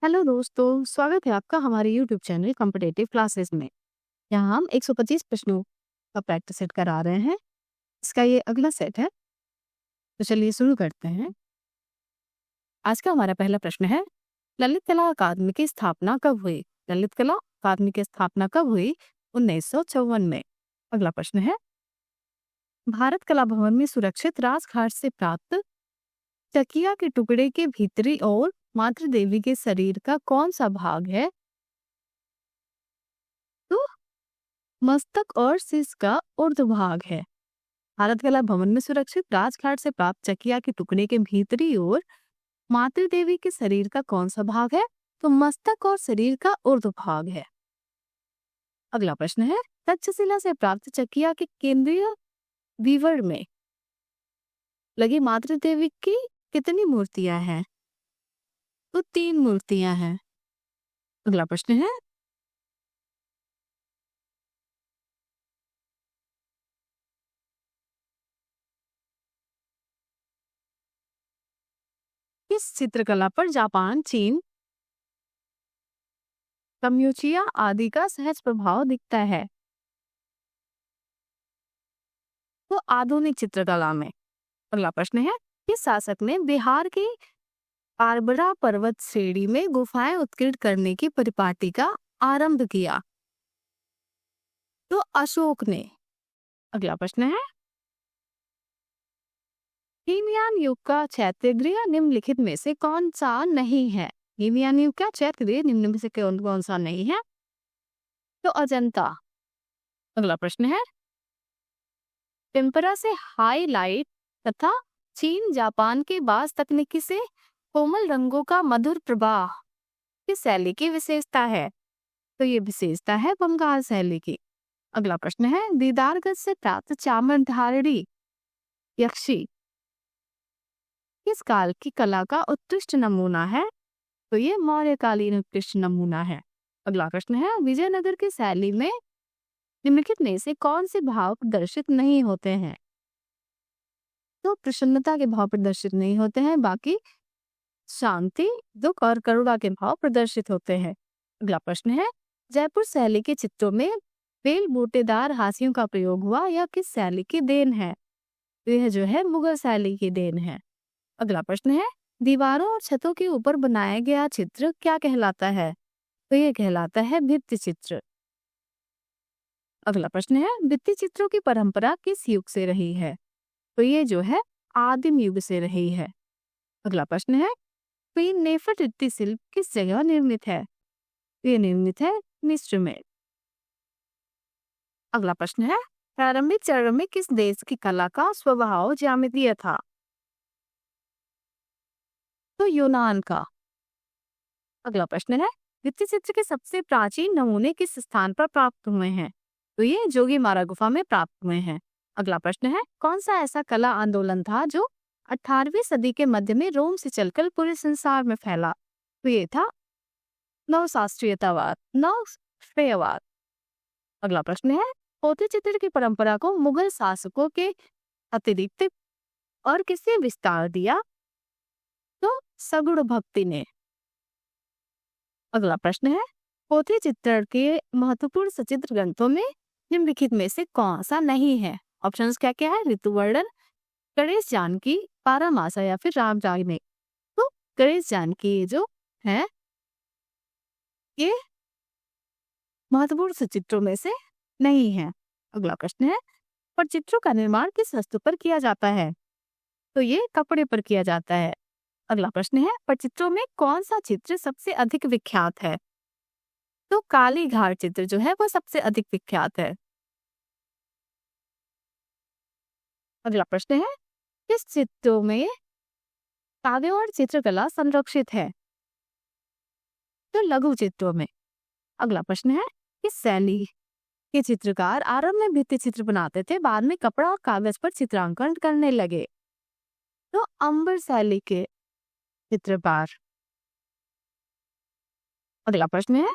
Hello दोस्तों, स्वागत है आपका हमारे यूट्यूब चैनल कॉम्पिटिटिव क्लासेस में। यहाँ हम 125 प्रश्नों का प्रैक्टिस सेट करा रहे हैं। इसका ये अगला सेट है, तो चलिए शुरू करते हैं। आज का हमारा पहला प्रश्न है, ललित कला अकादमी की स्थापना कब हुई? ललित कला अकादमी की स्थापना कब हुई? 1954 में। अगला प्रश्न है, भारत कला भवन में सुरक्षित राजघाट से प्राप्त चकिया के टुकड़े के भीतरी और मातृ देवी के शरीर का कौन सा भाग है? तो मस्तक और शीश का ऊर्ध्वभाग है। भारत कला भवन में सुरक्षित राजघाट से प्राप्त चकिया के टुकड़े के भीतरी ओर मातृ देवी के शरीर का कौन सा भाग है? तो मस्तक और शरीर का ऊर्ध्वभाग है। अगला प्रश्न है, तक्षशिला से प्राप्त चकिया के केंद्रीय विवर में लगी मातृ देवी की कितनी मूर्तियां हैं? तो 3 मूर्तियां हैं। अगला प्रश्न है, किस चित्रकला पर जापान, चीन, कम्युचिया आदि का सहज प्रभाव दिखता है? तो आधुनिक चित्रकला में। अगला प्रश्न है, किस शासक ने बिहार की बारबरा पर्वत श्रेणी में गुफाएं उत्कीर्ण करने की परिपाटी का आरंभ किया? तो अशोक ने। अगला प्रश्न है, हीनयान युग का चैत्य निम्नलिखित में से कौन सा नहीं है? हीनयान युग का चैत्य निम्न में से कौन कौन सा नहीं है? तो अजंता। अगला प्रश्न है, टेम्परा से हाईलाइट तथा चीन जापान के बास तकनीकी से कोमल रंगों का मधुर प्रवाह किस शैली की विशेषता है? तो ये विशेषता है बंगाल शैली की। अगला प्रश्न है, दीदारगढ़ से प्राप्त चामरधारी यक्षी किस काल की कला का उत्कृष्ट नमूना है? तो ये मौर्यकालीन उत्कृष्ट नमूना है। अगला प्रश्न है, विजयनगर की शैली में निम्नलिखित में से कौन से भाव प्रदर्शित नहीं होते हैं? तो प्रसन्नता के भाव प्रदर्शित नहीं होते हैं, बाकी शांति, दुख और करुणा के भाव प्रदर्शित होते हैं। अगला प्रश्न है, जयपुर शैली के चित्रों में बेल बूटेदार हाशियों का प्रयोग हुआ, यह किस शैली की देन है? तो यह जो है मुगल शैली की देन है। अगला प्रश्न है, दीवारों और छतों के ऊपर बनाया गया चित्र क्या कहलाता है? तो यह कहलाता है भित्ति चित्र। अगला प्रश्न है, भित्ति चित्रों की परंपरा किस युग से रही है? तो ये जो है आदिम युग से रही है। अगला प्रश्न है, क्वीन नेफरटिटी शिल्प किस जगह निर्मित है? ये निर्मित है मिस्र में। अगला प्रश्न है, प्रारंभिक चरण में किस देश की कला का स्वभाव ज्यामितीय था? तो यूनान का। अगला प्रश्न है, भित्ति चित्र के सबसे प्राचीन नमूने किस स्थान पर प्राप्त हुए हैं? तो ये जोगीमारा गुफा में प्राप्त हुए हैं। अगला प्रश्न है, कौन सा ऐसा कला आंदोलन था जो 18वीं सदी के मध्य में रोम से चलकर पूरे संसार में फैला? तो ये था नवशास्त्रीयतावाद, नवश्रेयवाद। अगला प्रश्न है, पोथी चित्र की परंपरा को मुगल शासकों के अतिरिक्त और किसने विस्तार दिया? तो सगुण भक्ति ने। अगला प्रश्न है, पोथी चित्र के महत्वपूर्ण सचित्र ग्रंथों में निम्नलिखित में से कौन सा नहीं है? ऑप्शंस क्या क्या है? ऋतुवर्णन, गणेश जानकी, पारामासा या फिर राम जागने। तो गणेश जानकी ये जो है ये महत्वपूर्ण सचित्रों में से नहीं है। अगला प्रश्न है, पर चित्रों का निर्माण किस वस्तु पर किया जाता है? तो ये कपड़े पर किया जाता है। अगला प्रश्न है, पर चित्रों में कौन सा चित्र सबसे अधिक विख्यात है? तो काली घाट चित्र जो है वो सबसे अधिक विख्यात है। अगला प्रश्न है, किस चित्रों में काव्य और चित्रकला संरक्षित है? तो लघु चित्रों में। अगला प्रश्न है, किस शैली के चित्रकार आरंभ में भित्ति चित्र बनाते थे, बाद में कपड़ा और कागज पर चित्रांकन करने लगे? तो अंबर शैली के चित्रकार। अगला प्रश्न है,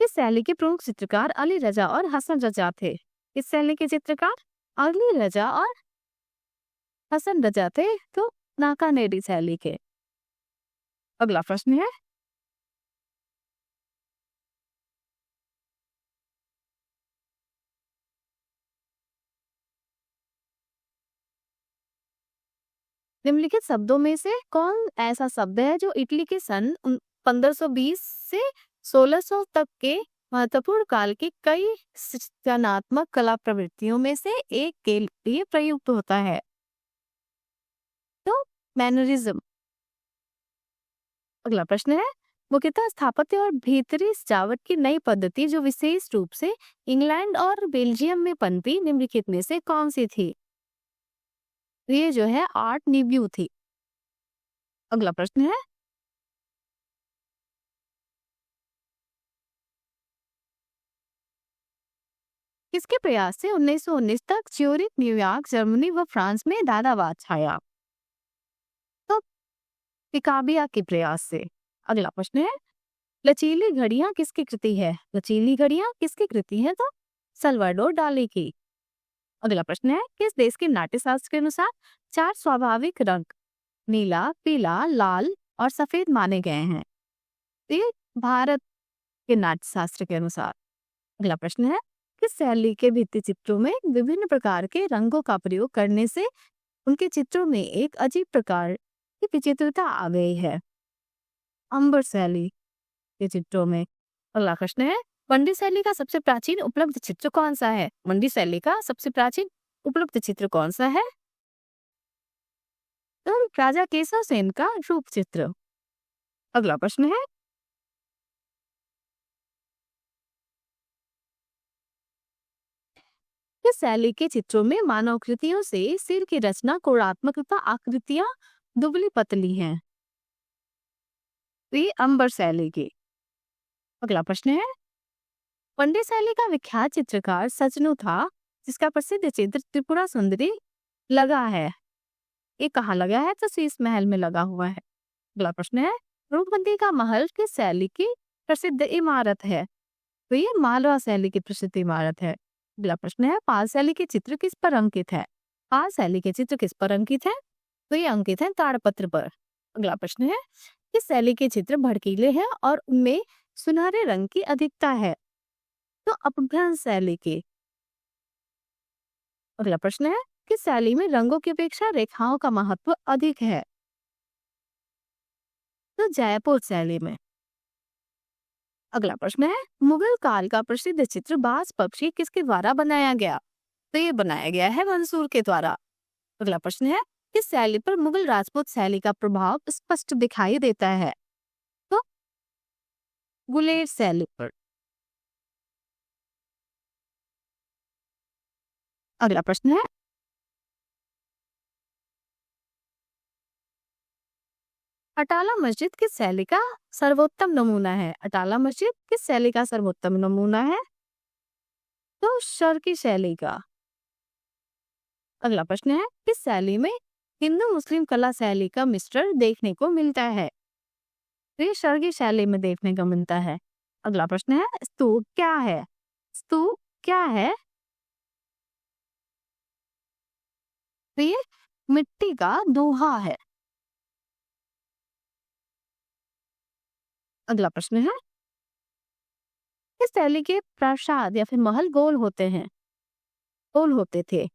किस शैली के प्रमुख चित्रकार अली रजा और हसन रजा थे? इस शैली के चित्रकार अली रजा और हसन रजा थे तो नाकानेरी शैली के। अगला प्रश्न है, निम्नलिखित शब्दों में से कौन ऐसा शब्द है जो इटली के सन 1520 से 1600 तक के महत्वपूर्ण काल की कई सृजनात्मक कला प्रवृत्तियों में से एक के लिए प्रयुक्त होता है? तो मैनरिज्म। अगला प्रश्न है, मुख्यतः स्थापत्य और भीतरी सजावट की नई पद्धति जो विशेष रूप से इंग्लैंड और बेल्जियम में पनपी निम्नलिखित में से कौन सी थी? ये जो है आर्ट निव्यू थी। अगला प्रश्न है, किसके प्रयास से 1919 तक ज्यूरिख, न्यूयॉर्क, जर्मनी व फ्रांस में दादावाद छाया? तो पिकाबिया के प्रयास से। अगला प्रश्न है, लचीली घड़ियां किसकी कृति है? लचीली घड़ियां किसकी कृति है? तो सल्वाडोर डाली की। अगला प्रश्न है, किस देश के नाट्य शास्त्र के अनुसार 4 स्वाभाविक रंग नीला, पीला, लाल और सफेद माने गए हैं? ये भारत के नाट्य शास्त्र के अनुसार। अगला प्रश्न है, किस शैली के भित्ति चित्रों में विभिन्न प्रकार के रंगों का प्रयोग करने से उनके चित्रों में एक अजीब प्रकार की विचित्रता आ गई है? अंबर शैली के चित्रों में। अगला प्रश्न है, मंडी शैली का सबसे प्राचीन उपलब्ध चित्र कौन सा है? मंडी शैली का सबसे प्राचीन उपलब्ध चित्र कौन सा है? तो राजा केशव सेन का रूप चित्र। अगला प्रश्न है, इस शैली के चित्रों में मानवकृतियों से सिर की रचना कोणात्मक तथा आकृतियां दुबली पतली हैं? ये अंबर शैली की। अगला प्रश्न है, पंडित शैली का विख्यात चित्रकार सजनू था जिसका प्रसिद्ध चित्र त्रिपुरा सुंदरी लगा है। ये कहाँ लगा है? तो शीश महल में लगा हुआ है। अगला प्रश्न है, रूपबंदी का महल किस शैली की प्रसिद्ध इमारत है? तो ये मालवा शैली की प्रसिद्ध इमारत है। अगला प्रश्न है, पाल शैली के चित्र किस पर अंकित है? पाल शैली के चित्र किस पर अंकित है? तो ये अंकित है ताड़पत्र पर। अगला प्रश्न है, किस शैली के चित्र भड़कीले हैं और उनमें सुनहरे रंग की अधिकता है? तो अपभ्रंश शैली के। अगला प्रश्न है, किस शैली में रंगों की अपेक्षा रेखाओं का महत्व अधिक है? तो जयपुर शैली में। अगला प्रश्न है, मुगल काल का प्रसिद्ध चित्र बाज पक्षी किसके द्वारा बनाया गया? तो ये बनाया गया है मंसूर के द्वारा। अगला प्रश्न है, किस शैली पर मुगल राजपूत शैली का प्रभाव स्पष्ट दिखाई देता है? तो गुलेर शैली पर। अगला प्रश्न है, अटाला मस्जिद किस शैली का सर्वोत्तम नमूना है? अटाला मस्जिद किस शैली का सर्वोत्तम नमूना है? तो शर्की शैली का। अगला प्रश्न है, किस शैली में हिंदू मुस्लिम कला शैली का मिश्रण देखने को मिलता है? तो ये शर्की शैली में देखने को मिलता है। अगला प्रश्न है, स्तूप क्या है? स्तूप क्या है? तो ये मिट्टी का दोहा है। अगला प्रश्न है, किस शैली के प्रासाद या फिर महल गोल होते हैं? गोल होते थे?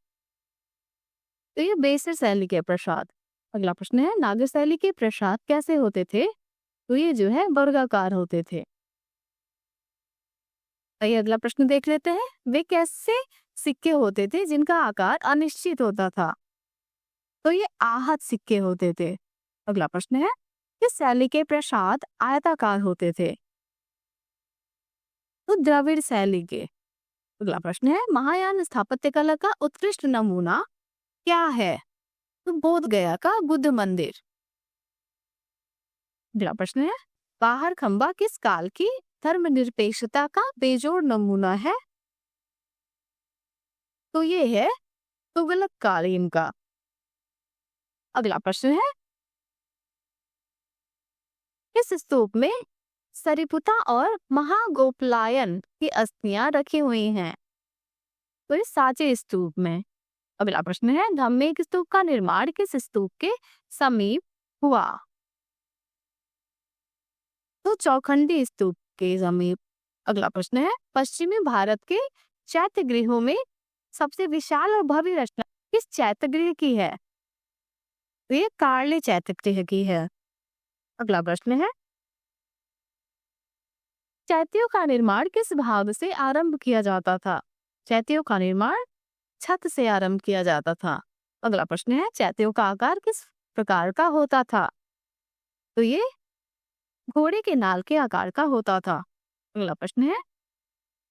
तो ये बेसर शैली के प्रासाद। अगला प्रश्न है, नागर शैली के प्रासाद कैसे होते थे? तो ये जो है वर्गाकार होते थे। आइए अगला प्रश्न देख लेते हैं, वे कैसे सिक्के होते थे जिनका आकार अनिश्चित होता था? तो ये आहत सिक्के होते थे। अगला प्रश्न है, किस शैली के प्रासाद आयताकार होते थे? तो द्रविड़ शैली के। अगला प्रश्न है, महायान स्थापत्य कला का उत्कृष्ट नमूना क्या है? तो बोध गया का बुद्ध मंदिर। अगला प्रश्न है, बाहर खंबा किस काल की धर्मनिरपेक्षता का बेजोड़ नमूना है? तो ये है तुगलक कालीन का। अगला प्रश्न है, किस स्तूप में सरिपुता और महागोपलायन की अस्थियां रखी हुई हैं? तो इस सांची स्तूप में। अगला प्रश्न है, धम्मेक स्तूप का निर्माण किस स्तूप के समीप हुआ? तो चौखंडी स्तूप के समीप। अगला प्रश्न है, पश्चिमी भारत के चैत्य गृहों में सबसे विशाल और भव्य रचना किस चैत्य गृह की है? तो ये कार्ले चैत्य गृह की है। अगला प्रश्न है, चैत्यों का निर्माण किस भाग से आरंभ किया जाता था? चैत्यों का निर्माण छत से आरंभ किया जाता था। अगला प्रश्न है, चैत्यों का आकार किस प्रकार का होता था? तो ये घोड़े के नाल के आकार का होता था। अगला प्रश्न है,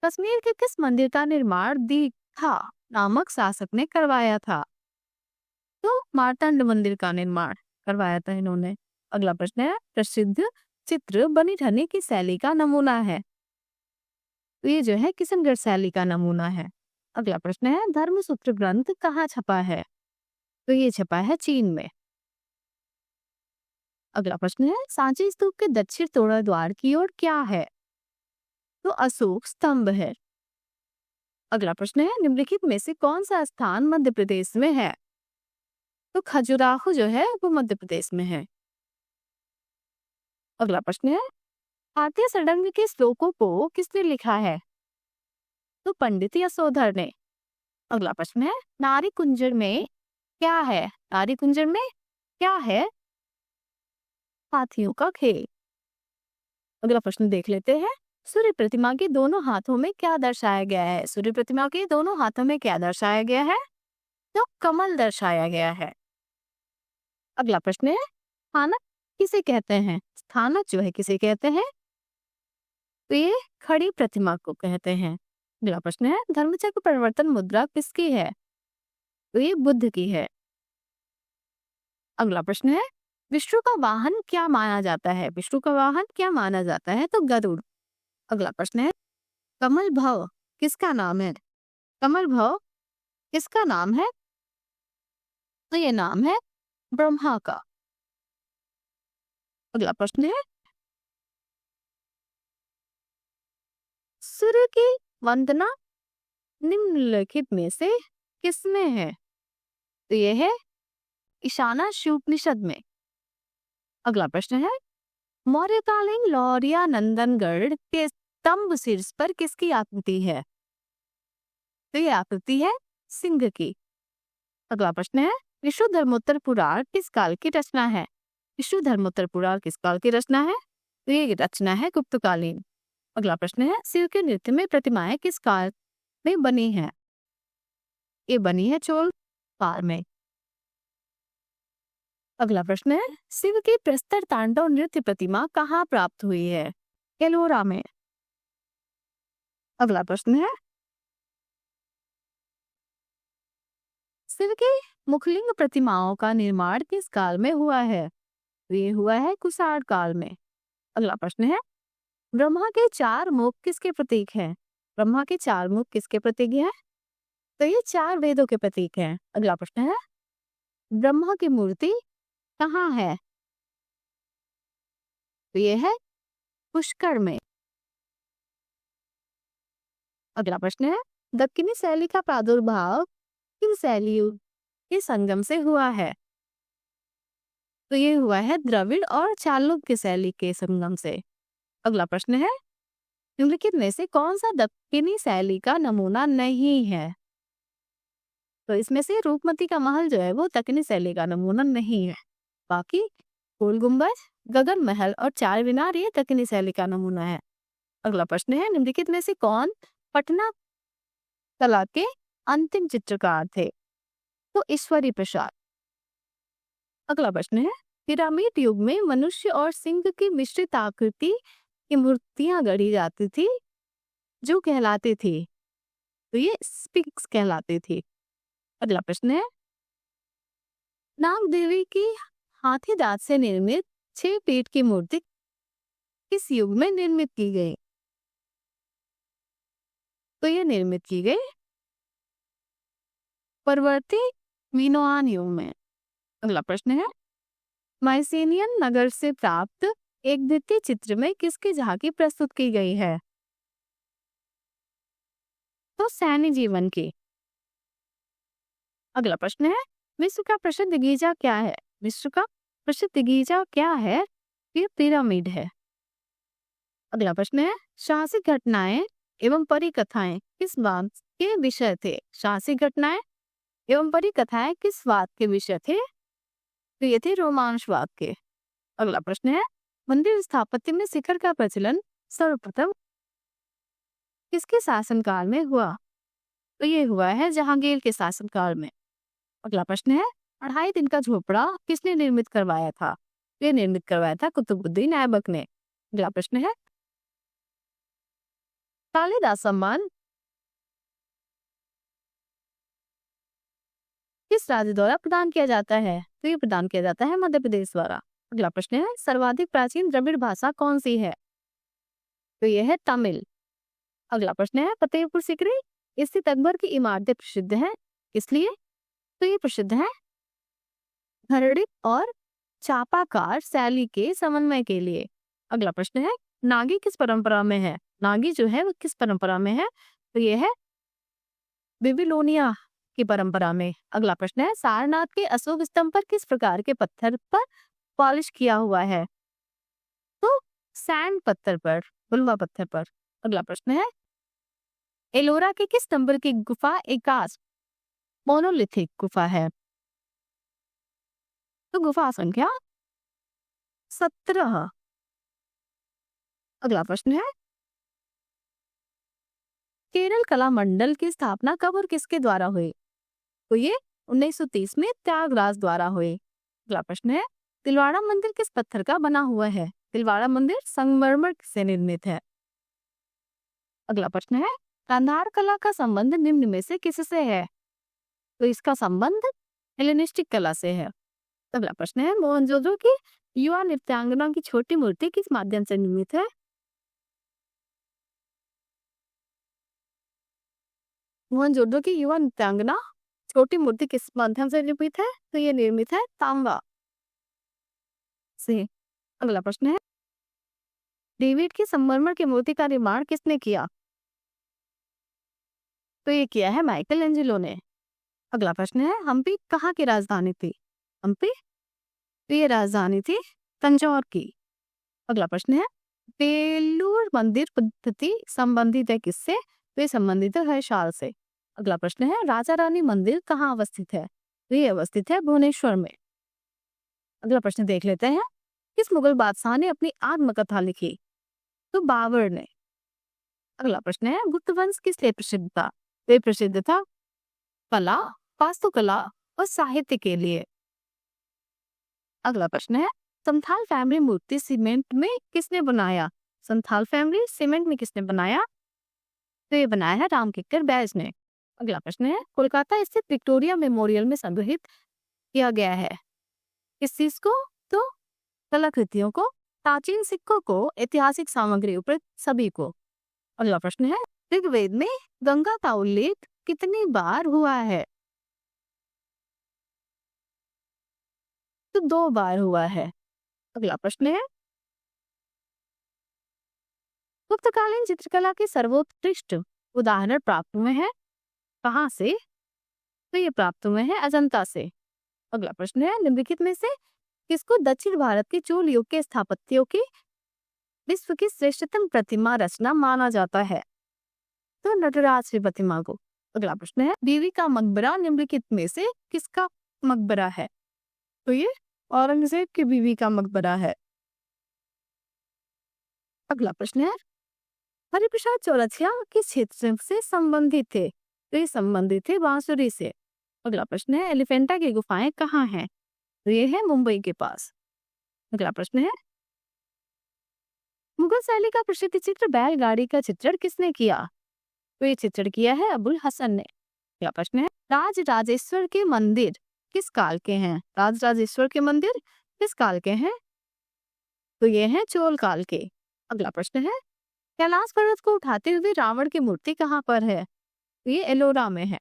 कश्मीर के किस मंदिर का निर्माण दीघा नामक शासक ने करवाया था? तो मार्तंड मंदिर का निर्माण करवाया था इन्होंने। अगला प्रश्न है, प्रसिद्ध चित्र बनी ठनी की शैली का नमूना है? तो ये जो है किशनगढ़ शैली का नमूना है। अगला प्रश्न है, धर्मसूत्र ग्रंथ कहाँ छपा है? तो ये छपा है चीन में। अगला प्रश्न है, सांची स्तूप के दक्षिण तोड़ा द्वार की ओर क्या है? तो अशोक स्तंभ है। अगला प्रश्न है, निम्नलिखित में से कौन सा स्थान मध्य प्रदेश में है? तो खजुराहो जो है वो मध्य प्रदेश में है। अगला प्रश्न है, भारतीय षडंग के श्लोकों को किसने लिखा है? तो पंडित यशोधर ने। अगला प्रश्न है, नारी कुंजर में क्या है? नारी कुंजर में क्या है? हाथियों का खेल। अगला प्रश्न देख लेते हैं, सूर्य प्रतिमा के दोनों हाथों में क्या दर्शाया गया है? सूर्य प्रतिमा के दोनों हाथों में क्या दर्शाया गया है? तो कमल दर्शाया गया है। अगला प्रश्न है, स्थानक किसे कहते हैं? स्थानक जो है किसे कहते हैं? तो ये खड़ी प्रतिमा को कहते हैं। अगला प्रश्न है, धर्मचक्र परिवर्तन मुद्रा किसकी है? तो ये बुद्ध की है। अगला प्रश्न है, विष्णु का वाहन क्या माना जाता है? विष्णु का वाहन क्या माना जाता है? तो गरुड़। अगला प्रश्न है, कमल भव किसका नाम है? कमल भव किसका नाम है? तो ये नाम है ब्रह्मा का। अगला प्रश्न है, सूर्य की वंदना निम्नलिखित में से किसमें है? तो ये है ईशावास्योपनिषद में। अगला प्रश्न है, मौर्यकालीन लौरिया नंदनगढ़ के स्तंभ शीर्ष पर किसकी आकृति है? तो ये आकृति है सिंह की। अगला प्रश्न है, विष्णु धर्मोत्तर पुराण किस काल की रचना है? विष्णु धर्मोत्तर पुराण किस काल की रचना है? तो ये रचना है गुप्तकालीन। अगला प्रश्न है, शिव के नृत्य में प्रतिमाएं किस काल में बनी है? ये बनी है चोल काल में। अगला प्रश्न है, शिव की प्रस्तर तांडव नृत्य प्रतिमा कहाँ प्राप्त हुई है? एलोरा में। अगला प्रश्न है, शिव की मुखलिंग प्रतिमाओं का निर्माण किस काल में हुआ है? ये हुआ है कुषाण काल में। अगला प्रश्न है, ब्रह्मा के चार मुख किसके प्रतीक हैं? ब्रह्मा के चार मुख किसके प्रतीक हैं? तो ये चार वेदों के प्रतीक हैं। अगला प्रश्न है, ब्रह्मा की मूर्ति कहाँ है? तो ये है पुष्कर में। अगला प्रश्न है, दक्कनी शैली का प्रादुर्भाव किन शैलियों के संगम से हुआ है? तो ये हुआ है द्रविड़ और चालुक्य शैली के संगम से। अगला प्रश्न है, निम्नलिखित में से कौन सा दक्कनी शैली का नमूना नहीं है? तो इसमें से रूपमती का महल जो है वो दक्कनी शैली का नमूना नहीं है। बाकी गोल गुंबज, गगन महल और चार मीनार ये दक्कनी शैली का नमूना है। अगला प्रश्न है, निम्नलिखित में से कौन पटना कला के अंतिम चित्रकार थे? तो ईश्वरी प्रसाद। अगला प्रश्न है, पिरामिड युग में मनुष्य और सिंह की मिश्रित आकृति की मूर्तियां गढ़ी जाती थी जो कहलाती थी। तो ये स्फिंक्स कहलाती थी। अगला प्रश्न है, नाग देवी की हाथी दांत से निर्मित 6 पीठ की मूर्ति किस युग में निर्मित की गई? तो ये निर्मित की गई परवर्ती मीनोआन युग में। अगला प्रश्न है, माइसेनियन नगर से प्राप्त एक द्वितीय चित्र में किसकी झांकी प्रस्तुत की गई है? तो सैन्य जीवन की। अगला प्रश्न है, विश्व का प्रसिद्ध गिरजा क्या है? विश्व का प्रसिद्ध गिरजा क्या है? ये पिरामिड है। अगला प्रश्न है, साहसिक घटनाएं एवं परिकथाएं किस बात के विषय थे? साहसिक घटनाएं एवं परिकथाएं किस बात के विषय थे? तो ये थे रोमांचवाद के। अगला प्रश्न है, मंदिर स्थापत्य में शिखर का प्रचलन सर्वप्रथम किसके शासनकाल में हुआ? तो ये हुआ है जहांगीर के शासनकाल में। अगला प्रश्न है, 2.5 दिन का झोपड़ा किसने निर्मित करवाया था? ये निर्मित करवाया था कुतुबुद्दीन ऐबक ने। अगला प्रश्न है, कालिदास सम्मान किस राज्य द्वारा प्रदान किया जाता है? तो ये प्रदान किया जाता है मध्य प्रदेश द्वारा। अगला प्रश्न है, सर्वाधिक प्राचीन द्रविड़ भाषा कौन सी है? तो ये है तमिल। अगला प्रश्न है, फतेहपुर सीकरी स्थित अकबर की इमारतें प्रसिद्ध हैं इसलिए? तो ये प्रसिद्ध है घरणिक और चापाकार शैली के समन्वय के लिए। अगला प्रश्न है, नागी किस परंपरा में है? नागी जो है वो किस परंपरा में है? तो ये है बेबीलोनिया की परंपरा में। अगला प्रश्न है, सारनाथ के अशोक स्तंभ पर किस प्रकार के पत्थर पर पॉलिश किया हुआ है? तो सैंड पत्थर पर, बुलवा पत्थर पर। अगला प्रश्न है, एलोरा के किस नंबर की गुफा एकास मोनोलिथिक गुफा है? तो गुफा संख्या 17। अगला प्रश्न है, केरल कला मंडल की स्थापना कब और किसके द्वारा हुई? तो ये 1930 में त्यागराज द्वारा हुई। अगला प्रश्न है, तिलवाड़ा मंदिर किस पत्थर का बना हुआ है? तिलवाड़ा मंदिर संगमरमर से निर्मित है। अगला प्रश्न है, गांधार कला का संबंध निम्न में से किससे है? तो इसका संबंध हेलेनिस्टिक कला से है। अगला प्रश्न है, मोहनजोदड़ो की युवा नृत्यांगना की छोटी मूर्ति किस माध्यम से निर्मित है? मोहनजोदड़ो की युवा नृत्यांगना छोटी मूर्ति किस माध्यम से निर्मित है? तो ये निर्मित है तांबा से। अगला प्रश्न है, डेविड की संगमरमर की मूर्ति का निर्माण किसने किया? तो ये किया है माइकल एंजेलो ने। अगला प्रश्न है, हम्पी कहाँ की राजधानी थी? हम्पी, तो ये राजधानी थी तंजौर की। अगला प्रश्न है, बेलूर मंदिर पद्धति संबंधित है किससे? तो ये संबंधित है हर्षाल से। अगला प्रश्न है, राजा रानी मंदिर कहाँ अवस्थित है? तो ये अवस्थित है भुवनेश्वर में। अगला प्रश्न देख लेते हैं, किस मुगल बादशाह ने अपनी आत्मकथा लिखी? तो बाबर ने। अगला प्रश्न है, गुप्त वंश किस लिए प्रसिद्ध था? वे प्रसिद्ध था कला, वास्तुकला और साहित्य के लिए। अगला प्रश्न है, संथाल फैमिली मूर्ति सीमेंट में किसने बनाया? संथाल फैमिली सीमेंट में किसने बनाया? तो ये बनाया है राम किक्कर बैज ने। अगला प्रश्न है, कोलकाता स्थित विक्टोरिया मेमोरियल में संग्रहित किया गया है किस चीज को? तो कलाकृतियों को, प्राचीन सिक्कों को, ऐतिहासिक सामग्री उपयुक्त सभी को। अगला प्रश्न है, ऋग्वेद में गंगा का उल्लेख कितनी बार हुआ है? तो 2 बार हुआ है। अगला प्रश्न है, गुप्तकालीन चित्रकला के सर्वोत्कृष्ट उदाहरण प्राप्त हुए हैं कहाँ से? तो ये प्राप्त हुए हैं अजंता से। अगला प्रश्न है, निम्नलिखित में से किसको दक्षिण भारत के चोल युग के स्थापत्यों की विश्व की श्रेष्ठतम प्रतिमा रचना माना जाता है? तो नटराज की प्रतिमा को। अगला प्रश्न है, बीवी का मकबरा निम्नलिखित में से किसका मकबरा है? तो ये औरंगजेब की बीवी का मकबरा है। अगला प्रश्न है, हरिप्रसाद चौरसिया किस क्षेत्र से संबंधित थे? तो ये संबंधित थे बांसुरी से। अगला प्रश्न है, एलिफेंटा की गुफाएं कहाँ हैं? तो ये है मुंबई के पास। अगला प्रश्न है, मुगल शैली का प्रसिद्ध चित्र बैलगाड़ी का चित्रण किसने किया? तो ये चित्रण किया है अबुल हसन ने। अगला प्रश्न है, राज राजेश्वर के मंदिर किस काल के हैं? राज राजेश्वर के मंदिर किस काल के हैं? तो ये है चोल काल के। अगला प्रश्न है, कैलाश पर्वत को उठाते हुए रावण की मूर्ति कहाँ पर है? तो ये एलोरा में है।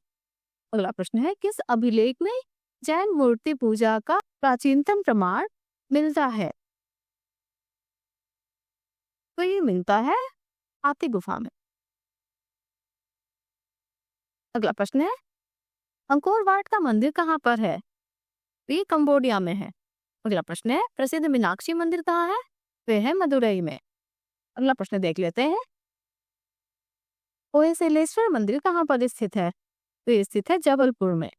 अगला प्रश्न है, किस अभिलेख में जैन मूर्ति पूजा का प्राचीनतम प्रमाण मिलता है? तो ये मिलता है हाथी गुफा में। अगला प्रश्न है, अंकोर वाट का मंदिर कहाँ पर है? तो ये कंबोडिया में है। अगला प्रश्न है, प्रसिद्ध मीनाक्षी मंदिर कहाँ है? वे है मदुरई में। अगला प्रश्न देख लेते हैं, होयसलेश्वर मंदिर कहाँ पर स्थित है? तो ये स्थित है जबलपुर में।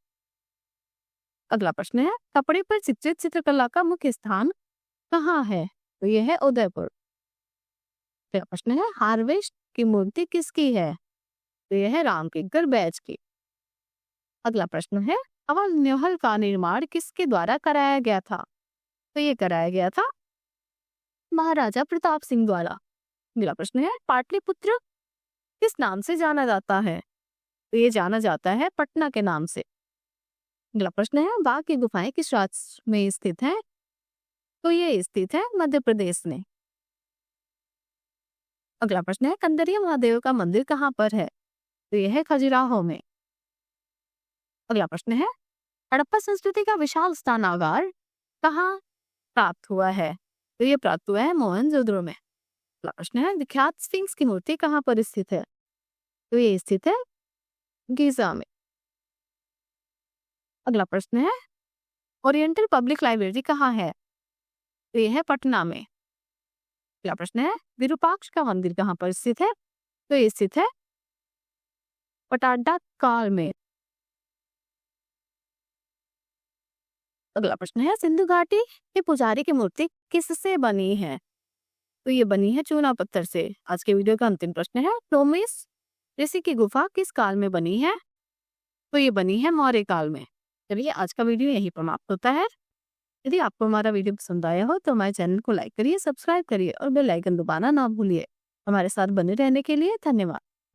अगला प्रश्न है, कपड़े पर चित्रित चित्रकला का मुख्य स्थान कहाँ है? तो ये है उदयपुर। अगला प्रश्न है, हार्वेस्ट की मूर्ति किसकी है? तो यह है रामकिंकर बैच की। अगला प्रश्न है, अवध महल का निर्माण किसके द्वारा कराया गया था? तो ये कराया गया था महाराजा प्रताप सिंह द्वारा। अगला प्रश्न है, पाटलिपुत्र किस नाम से जाना जाता है? तो ये जाना जाता है पटना के नाम से। अगला प्रश्न है, बाघ की गुफाएं किस राज्य में स्थित हैं? तो ये स्थित है मध्य प्रदेश में। अगला प्रश्न है, कंदरिया महादेव का मंदिर कहाँ पर है? तो यह है खजुराहो में। अगला प्रश्न है, हड़प्पा संस्कृति का विशाल स्थानागार कहाँ प्राप्त हुआ है? तो ये प्राप्त हुआ है मोहनजोदड़ो में। अगला प्रश्न है, विख्यात स्फिंक्स की मूर्ति कहाँ पर स्थित है? तो ये स्थित है गीजा में। अगला प्रश्न है, ओरिएंटल पब्लिक लाइब्रेरी कहाँ है? तो ये है पटना में। अगला प्रश्न है, विरूपाक्ष का मंदिर कहाँ पर स्थित है? तो ये स्थित है पटाड्डाकाल में। अगला प्रश्न है, सिंधु घाटी के पुजारी की मूर्ति किससे बनी है? तो ये बनी है चूना पत्थर से। आज के वीडियो का अंतिम प्रश्न है, टोमिस ऋषि की गुफा किस काल में बनी है? तो ये बनी है मौर्य काल में। चलिए आज का वीडियो यहीं समाप्त होता है। यदि आपको हमारा वीडियो पसंद आया हो तो हमारे चैनल को लाइक करिए, सब्सक्राइब करिए और बेल आइकन दबाना ना भूलिए। हमारे साथ बने रहने के लिए धन्यवाद।